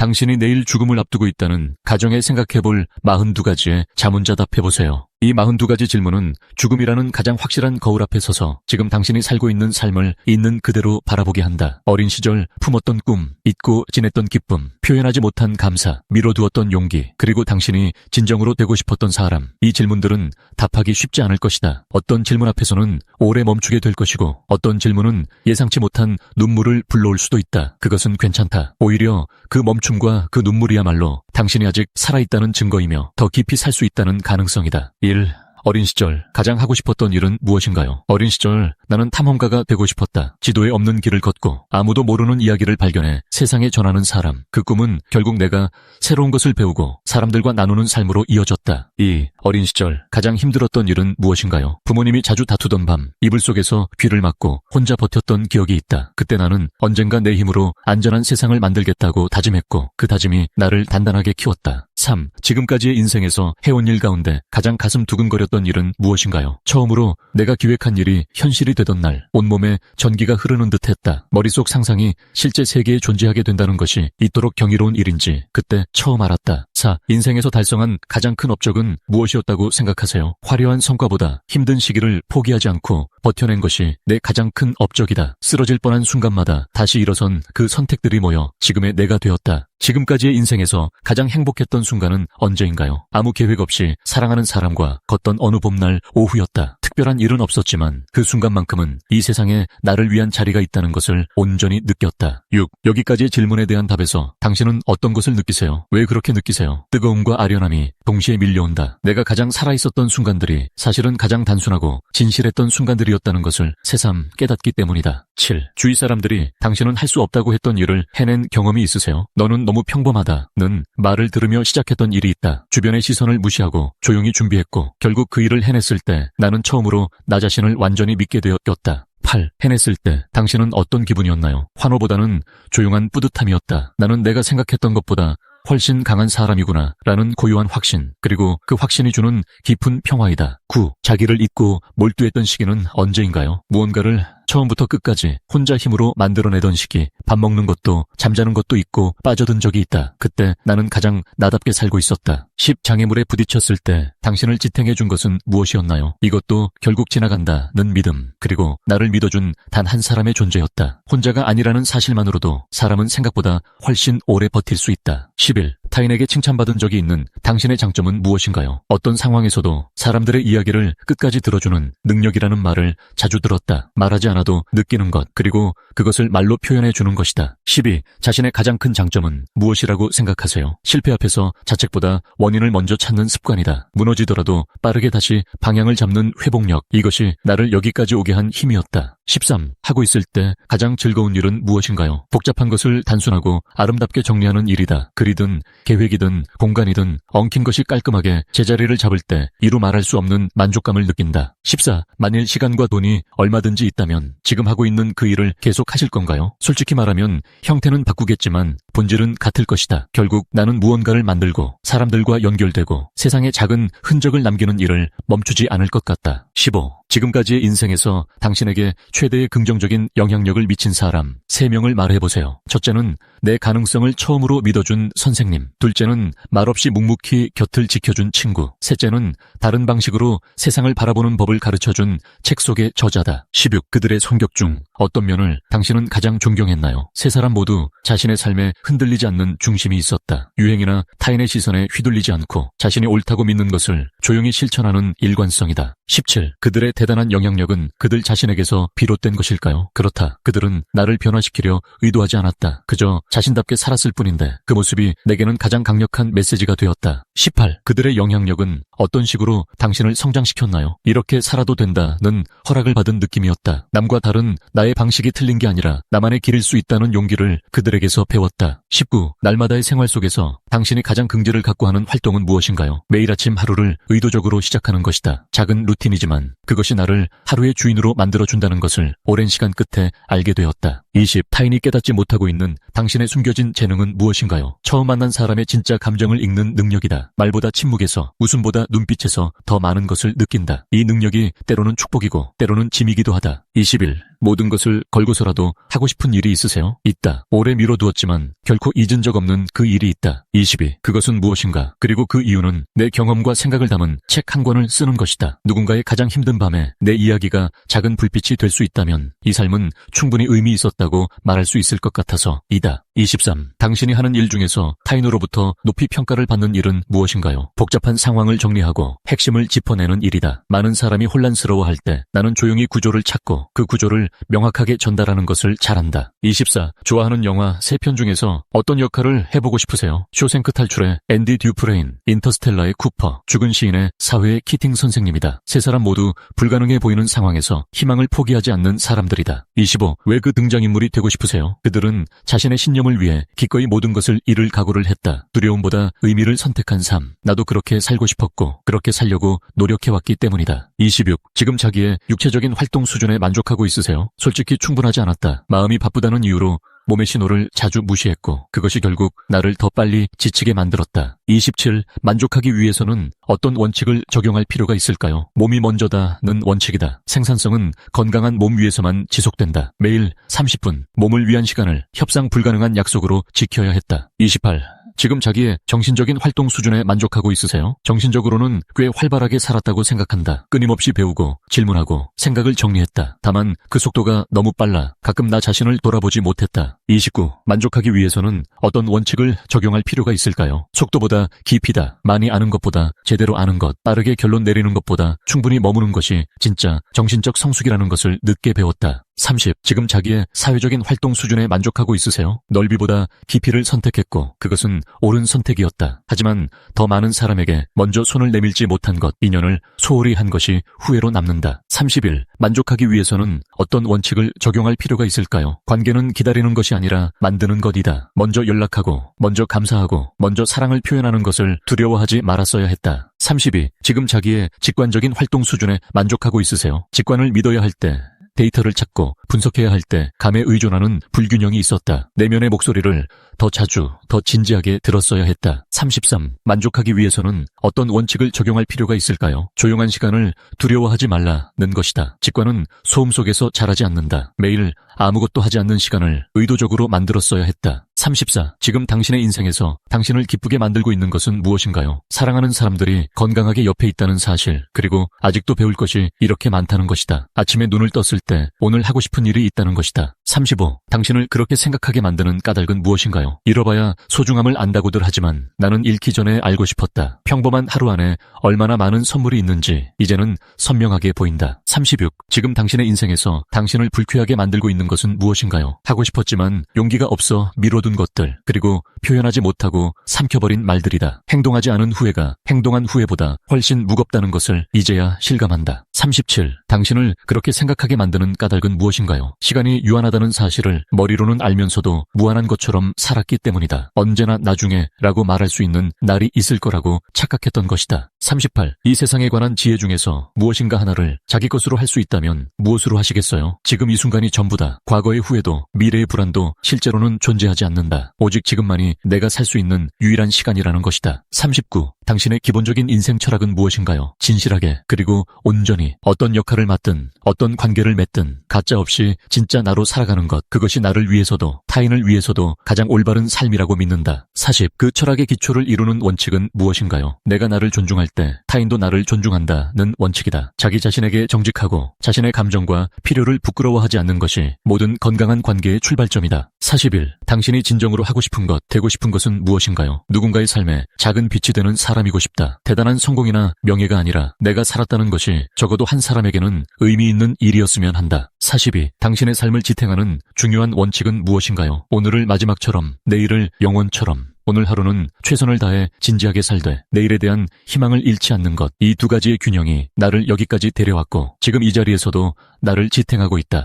당신이 내일 죽음을 앞두고 있다는 가정에 생각해볼 42가지의 자문자답해보세요. 이 42가지 질문은 죽음이라는 가장 확실한 거울 앞에 서서 지금 당신이 살고 있는 삶을 있는 그대로 바라보게 한다. 어린 시절 품었던 꿈, 잊고 지냈던 기쁨, 표현하지 못한 감사, 미뤄두었던 용기, 그리고 당신이 진정으로 되고 싶었던 사람. 이 질문들은 답하기 쉽지 않을 것이다. 어떤 질문 앞에서는 오래 멈추게 될 것이고 어떤 질문은 예상치 못한 눈물을 불러올 수도 있다. 그것은 괜찮다. 오히려 그 멈춤과 그 눈물이야말로 당신이 아직 살아있다는 증거이며 더 깊이 살 수 있다는 가능성이다. 1. 어린 시절 가장 하고 싶었던 일은 무엇인가요? 어린 시절 나는 탐험가가 되고 싶었다. 지도에 없는 길을 걷고 아무도 모르는 이야기를 발견해 세상에 전하는 사람. 그 꿈은 결국 내가 새로운 것을 배우고 사람들과 나누는 삶으로 이어졌다. 2. 어린 시절 가장 힘들었던 일은 무엇인가요? 부모님이 자주 다투던 밤 이불 속에서 귀를 막고 혼자 버텼던 기억이 있다. 그때 나는 언젠가 내 힘으로 안전한 세상을 만들겠다고 다짐했고 그 다짐이 나를 단단하게 키웠다. 3. 지금까지의 인생에서 해온 일 가운데 가장 가슴 두근거렸던 일은 무엇인가요? 처음으로 내가 기획한 일이 현실이 되던 날 온몸에 전기가 흐르는 듯했다. 머릿속 상상이 실제 세계에 존재하게 된다는 것이 이토록 경이로운 일인지 그때 처음 알았다. 4. 인생에서 달성한 가장 큰 업적은 무엇이었다고 생각하세요? 화려한 성과보다 힘든 시기를 포기하지 않고 버텨낸 것이 내 가장 큰 업적이다. 쓰러질 뻔한 순간마다 다시 일어선 그 선택들이 모여 지금의 내가 되었다. 지금까지의 인생에서 가장 행복했던 순간은 언제인가요? 아무 계획 없이 사랑하는 사람과 걷던 어느 봄날 오후였다. 특별한 일은 없었지만 그 순간만큼은 이 세상에 나를 위한 자리가 있다는 것을 온전히 느꼈다. 6. 여기까지의 질문에 대한 답에서 당신은 어떤 것을 느끼세요? 왜 그렇게 느끼세요? 뜨거움과 아련함이 동시에 밀려온다. 내가 가장 살아있었던 순간들이 사실은 가장 단순하고 진실했던 순간들이었다는 것을 새삼 깨닫기 때문이다. 7. 주위 사람들이 당신은 할 수 없다고 했던 일을 해낸 경험이 있으세요? 너는 너무 평범하다는 말을 들으며 시작했던 일이 있다. 주변의 시선을 무시하고 조용히 준비했고 결국 그 일을 해냈을 때 나는 처음으로 나 자신을 완전히 믿게 되었다. 8. 해냈을 때 당신은 어떤 기분이었나요? 환호보다는 조용한 뿌듯함이었다. 나는 내가 생각했던 것보다 훨씬 강한 사람이구나 라는 고요한 확신, 그리고 그 확신이 주는 깊은 평화이다. 9. 자기를 잊고 몰두했던 시기는 언제인가요? 무언가를 처음부터 끝까지 혼자 힘으로 만들어내던 시기, 밥 먹는 것도 잠자는 것도 잊고 빠져든 적이 있다. 그때 나는 가장 나답게 살고 있었다. 10. 장애물에 부딪혔을 때 당신을 지탱해 준 것은 무엇이었나요? 이것도 결국 지나간다는 믿음, 그리고 나를 믿어준 단 한 사람의 존재였다. 혼자가 아니라는 사실만으로도 사람은 생각보다 훨씬 오래 버틸 수 있다. 11. 타인에게 칭찬받은 적이 있는 당신의 장점은 무엇인가요? 어떤 상황에서도 사람들의 이야기를 끝까지 들어주는 능력이라는 말을 자주 들었다. 말하지 않아도 느끼는 것, 그리고 그것을 말로 표현해 주는 것이다. 12. 자신의 가장 큰 장점은 무엇이라고 생각하세요? 실패 앞에서 자책보다 원인을 먼저 찾는 습관이다. 무너지더라도 빠르게 다시 방향을 잡는 회복력, 이것이 나를 여기까지 오게 한 힘이었다. 13. 하고 있을 때 가장 즐거운 일은 무엇인가요? 복잡한 것을 단순하고 아름답게 정리하는 일이다. 글이든 계획이든 공간이든 엉킨 것이 깔끔하게 제자리를 잡을 때 이루 말할 수 없는 만족감을 느낀다. 14. 만일 시간과 돈이 얼마든지 있다면 지금 하고 있는 그 일을 계속 하실 건가요? 솔직히 말하면 형태는 바꾸겠지만 본질은 같을 것이다. 결국 나는 무언가를 만들고 사람들과 연결되고 세상에 작은 흔적을 남기는 일을 멈추지 않을 것 같다. 15. 지금까지의 인생에서 당신에게 최대의 긍정적인 영향력을 미친 사람 3명을 말해보세요. 첫째는 내 가능성을 처음으로 믿어준 선생님. 둘째는 말없이 묵묵히 곁을 지켜준 친구. 셋째는 다른 방식으로 세상을 바라보는 법을 가르쳐준 책 속의 저자다. 16. 그들의 성격 중 어떤 면을 당신은 가장 존경했나요? 세 사람 모두 자신의 삶에 흔들리지 않는 중심이 있었다. 유행이나 타인의 시선에 휘둘리지 않고 자신이 옳다고 믿는 것을 조용히 실천하는 일관성이다. 17. 그들의 대단한 영향력은 그들 자신에게서 비롯된 것일까요? 그렇다. 그들은 나를 변화시키려 의도하지 않았다. 그저 자신답게 살았을 뿐인데 그 모습이 내게는 가장 강력한 메시지가 되었다. 18. 그들의 영향력은 어떤 식으로 당신을 성장시켰나요? 이렇게 살아도 된다는 허락을 받은 느낌이었다. 남과 다른 나의 방식이 틀린 게 아니라 나만의 길일 수 있다는 용기를 그들에게서 배웠다. 19. 날마다의 생활 속에서 당신이 가장 긍지를 갖고 하는 활동은 무엇인가요? 매일 아침 하루를 의도적으로 시작하는 것이다. 작은 루틴이지만 그것이 나를 하루의 주인으로 만들어준다는 것을 오랜 시간 끝에 알게 되었다. 20. 타인이 깨닫지 못하고 있는 당신의 숨겨진 재능은 무엇인가요? 처음 만난 사람의 진짜 감정을 읽는 능력이다. 말보다 침묵에서, 웃음보다 눈빛에서 더 많은 것을 느낀다. 이 능력이 때로는 축복이고 때로는 짐이기도 하다. 21. 모든 것을 걸고서라도 하고 싶은 일이 있으세요? 있다. 오래 미뤄두었지만 결코 잊은 적 없는 그 일이 있다. 22. 그것은 무엇인가? 그리고 그 이유는 내 경험과 생각을 담은 책 한 권을 쓰는 것이다. 누군가의 가장 힘든 밤에 내 이야기가 작은 불빛이 될 수 있다면 이 삶은 충분히 의미 있었다고 말할 수 있을 것 같아서 이다. 23. 당신이 하는 일 중에서 타인으로부터 높이 평가를 받는 일은 무엇인가요? 복잡한 상황을 정리하고 핵심을 짚어내는 일이다. 많은 사람이 혼란스러워할 때 나는 조용히 구조를 찾고 그 구조를 명확하게 전달하는 것을 잘한다. 24. 좋아하는 영화 3편 중에서 어떤 역할을 해보고 싶으세요? 쇼생크 탈출의 앤디 듀프레인, 인터스텔라의 쿠퍼, 죽은 시인의 사회의 키팅 선생님이다. 세 사람 모두 불가능해 보이는 상황에서 희망을 포기하지 않는 사람들이다. 25. 왜 그 등장인물이 되고 싶으세요? 그들은 자신의 신념을 위해 기꺼이 모든 것을 잃을 각오를 했다. 두려움보다 의미를 선택한 삶. 나도 그렇게 살고 싶었고 그렇게 살려고 노력해왔기 때문이다. 26. 지금 자기의 육체적인 활동 수준에 만족하고 있으세요? 솔직히 충분하지 않았다. 마음이 바쁘다는 이유로 몸의 신호를 자주 무시했고 그것이 결국 나를 더 빨리 지치게 만들었다. 27. 만족하기 위해서는 어떤 원칙을 적용할 필요가 있을까요? 몸이 먼저다는 원칙이다. 생산성은 건강한 몸 위에서만 지속된다. 매일 30분 몸을 위한 시간을 협상 불가능한 약속으로 지켜야 했다. 28. 지금 자기의 정신적인 활동 수준에 만족하고 있으세요? 정신적으로는 꽤 활발하게 살았다고 생각한다. 끊임없이 배우고 질문하고 생각을 정리했다. 다만 그 속도가 너무 빨라 가끔 나 자신을 돌아보지 못했다. 29. 만족하기 위해서는 어떤 원칙을 적용할 필요가 있을까요? 속도보다 깊이다. 많이 아는 것보다 제대로 아는 것, 빠르게 결론 내리는 것보다 충분히 머무는 것이 진짜 정신적 성숙이라는 것을 늦게 배웠다. 30. 지금 자기의 사회적인 활동 수준에 만족하고 있으세요? 넓이보다 깊이를 선택했고 그것은 옳은 선택이었다. 하지만 더 많은 사람에게 먼저 손을 내밀지 못한 것, 인연을 소홀히 한 것이 후회로 남는다. 31. 만족하기 위해서는 어떤 원칙을 적용할 필요가 있을까요? 관계는 기다리는 것이 아니라 만드는 것이다. 먼저 연락하고, 먼저 감사하고, 먼저 사랑을 표현하는 것을 두려워하지 말았어야 했다. 32. 지금 자기의 직관적인 활동 수준에 만족하고 있으세요? 직관을 믿어야 할 때, 데이터를 찾고 분석해야 할 때 감에 의존하는 불균형이 있었다. 내면의 목소리를 더 자주, 더 진지하게 들었어야 했다. 33. 만족하기 위해서는 어떤 원칙을 적용할 필요가 있을까요? 조용한 시간을 두려워하지 말라는 것이다. 직관은 소음 속에서 자라지 않는다. 매일 아무것도 하지 않는 시간을 의도적으로 만들었어야 했다. 34. 지금 당신의 인생에서 당신을 기쁘게 만들고 있는 것은 무엇인가요? 사랑하는 사람들이 건강하게 옆에 있다는 사실, 그리고 아직도 배울 것이 이렇게 많다는 것이다. 아침에 눈을 떴을 때 오늘 하고 싶은 일이 있다는 것이다. 35. 당신을 그렇게 생각하게 만드는 까닭은 무엇인가요? 잃어봐야 소중함을 안다고들 하지만 나는 잃기 전에 알고 싶었다. 평범한 하루 안에 얼마나 많은 선물이 있는지 이제는 선명하게 보인다. 36. 지금 당신의 인생에서 당신을 불쾌하게 만들고 있는 것은 무엇인가요? 하고 싶었지만 용기가 없어 미뤄둔 것들, 그리고 표현하지 못하고 삼켜버린 말들이다. 행동하지 않은 후회가 행동한 후회보다 훨씬 무겁다는 것을 이제야 실감한다. 37. 당신을 그렇게 생각하게 만드는 까닭은 무엇인가요? 시간이 유한하다는 사실을 머리로는 알면서도 무한한 것처럼 살았기 때문이다. 언제나 나중에 라고 말할 수 있는 날이 있을 거라고 착각했던 것이다. 38. 이 세상에 관한 지혜 중에서 무엇인가 하나를 자기 것으로 할 수 있다면 무엇으로 하시겠어요? 지금 이 순간이 전부다. 과거의 후회도 미래의 불안도 실제로는 존재하지 않는다. 오직 지금만이 내가 살 수 있는 유일한 시간이라는 것이다. 39. 당신의 기본적인 인생 철학은 무엇인가요? 진실하게, 그리고 온전히 어떤 역할을 맡든 어떤 관계를 맺든 가짜 없이 진짜 나로 살아가는 것, 그것이 나를 위해서도 타인을 위해서도 가장 올바른 삶이라고 믿는다. 40. 그 철학의 기초를 이루는 원칙은 무엇인가요? 내가 나를 존중할 때 타인도 나를 존중한다는 원칙이다. 자기 자신에게 정직하고 자신의 감정과 필요를 부끄러워하지 않는 것이 모든 건강한 관계의 출발점이다. 41. 당신이 진정으로 하고 싶은 것, 되고 싶은 것은 무엇인가요? 누군가의 삶에 작은 빛이 되는 사람이고 싶다. 대단한 성공이나 명예가 아니라 내가 살았다는 것이 적어도 한 사람에게는 의미 있는 일이었으면 한다. 42. 당신의 삶을 지탱하는 중요한 원칙은 무엇인가요? 오늘을 마지막처럼, 내일을 영원처럼. 오늘 하루는 최선을 다해 진지하게 살되 내일에 대한 희망을 잃지 않는 것, 이 두 가지의 균형이 나를 여기까지 데려왔고 지금 이 자리에서도 나를 지탱하고 있다.